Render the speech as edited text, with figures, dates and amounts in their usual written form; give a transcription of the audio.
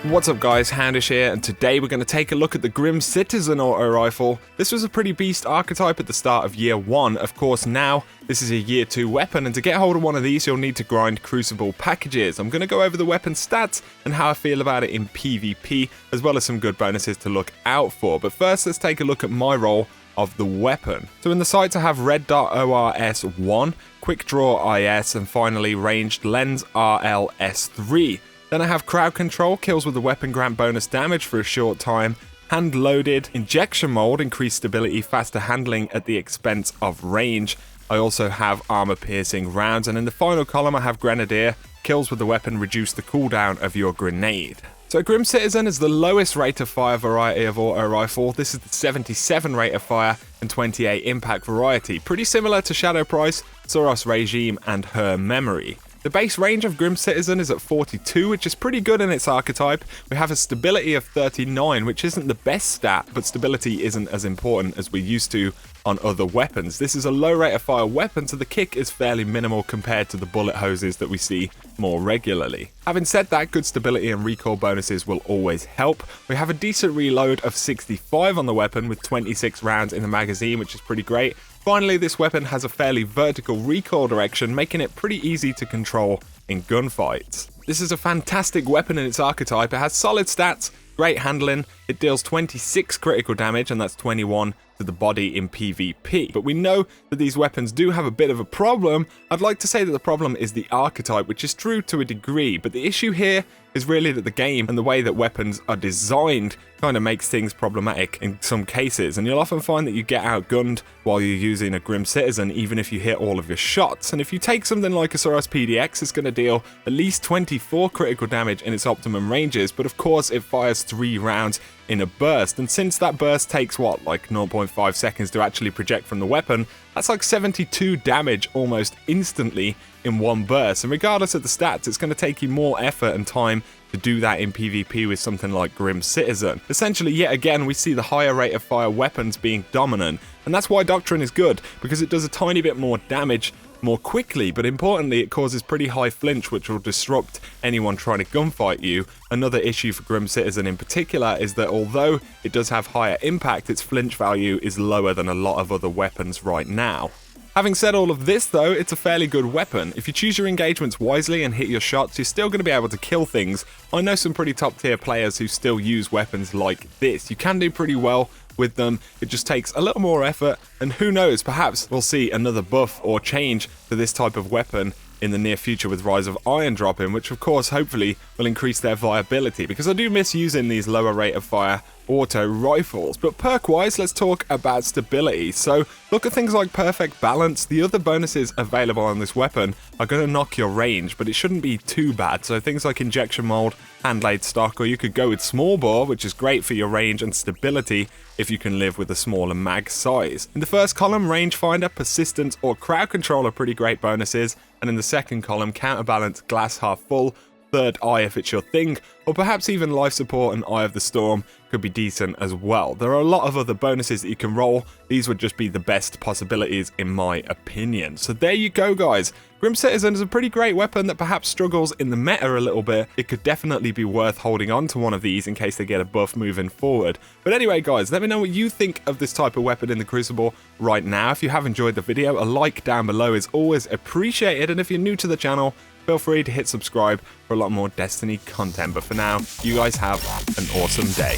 What's up guys, Houndish here, and today we're going to take a look at the Grim Citizen auto rifle. This was a pretty beast archetype at the start of year 1, of course now this is a year 2 weapon, and to get hold of one of these you'll need to grind Crucible packages. I'm going to go over the weapon stats and how I feel about it in PvP, as well as some good bonuses to look out for. But first let's take a look at my role of the weapon. So in the sights I have Red Dot ORS 1, Quick Draw IS, and finally Ranged Lens RLS 3. Then I have Crowd Control, kills with the weapon grant bonus damage for a short time. Hand Loaded, Injection Mold, increased stability, faster handling at the expense of range. I also have Armor Piercing rounds, and in the final column I have Grenadier, kills with the weapon reduce the cooldown of your grenade. So Grim Citizen is the lowest rate of fire variety of auto rifle. This is the 77 rate of fire and 28 impact variety, pretty similar to Shadow Price, Soros Regime, and Her Memory. The base range of Grim Citizen is at 42, which is pretty good in its archetype. We have a stability of 39, which isn't the best stat, but stability isn't as important as we're used to on other weapons. This is a low rate of fire weapon, so the kick is fairly minimal compared to the bullet hoses that we see more regularly. Having said that, good stability and recoil bonuses will always help. We have a decent reload of 65 on the weapon with 26 rounds in the magazine, which is pretty great. Finally, this weapon has a fairly vertical recoil direction, making it pretty easy to control in gunfights. This is a fantastic weapon in its archetype. It has solid stats, great handling, it deals 26 critical damage, and that's 21 to the body in PvP. But we know that these weapons do have a bit of a problem. I'd like to say that the problem is the archetype, which is true to a degree, but the issue here is really that the game and the way that weapons are designed kind of makes things problematic in some cases, and you'll often find that you get outgunned while you're using a Grim Citizen even if you hit all of your shots. And if you take something like a Soros PDX, it's going to deal at least 24 critical damage in its optimum ranges, but of course it fires 3 rounds in a burst, and since that burst takes what, like 0.5 seconds to actually project from the weapon, that's like 72 damage almost instantly in one burst. And regardless of the stats, it's going to take you more effort and time to do that in PvP with something like Grim Citizen. Essentially, yet again, we see the higher rate of fire weapons being dominant, and that's why Doctrine is good, because it does a tiny bit more damage more quickly, but importantly it causes pretty high flinch, which will disrupt anyone trying to gunfight you. Another issue for Grim Citizen in particular is that although it does have higher impact, its flinch value is lower than a lot of other weapons right now. Having said all of this though, it's a fairly good weapon. If you choose your engagements wisely and hit your shots, you're still going to be able to kill things. I know some pretty top tier players who still use weapons like this. You can do pretty well with them, it just takes a little more effort, and who knows, perhaps we'll see another buff or change to this type of weapon in the near future with Rise of Iron dropping, which of course hopefully will increase their viability, because I do miss using these lower rate of fire auto rifles. But perk wise, let's talk about stability. So look at things like Perfect Balance. The other bonuses available on this weapon are going to knock your range, but it shouldn't be too bad. So things like Injection Mold, Hand Laid Stock, or you could go with Small Bore, which is great for your range and stability if you can live with a smaller mag size. In the first column, Rangefinder, Persistence, or Crowd Control are pretty great bonuses, and in the second column, Counterbalance, Glass Half Full, Third Eye if it's your thing, or perhaps even Life Support and Eye of the Storm could be decent as well. There are a lot of other bonuses that you can roll. These would just be the best possibilities in my opinion. So there you go guys. Grim Citizen is a pretty great weapon that perhaps struggles in the meta a little bit. It could definitely be worth holding on to one of these in case they get a buff moving forward. But anyway guys, let me know what you think of this type of weapon in the Crucible right now. If you have enjoyed the video, a like down below is always appreciated, and if you're new to the channel, feel free to hit subscribe for a lot more Destiny content. But for now, you guys have an awesome day.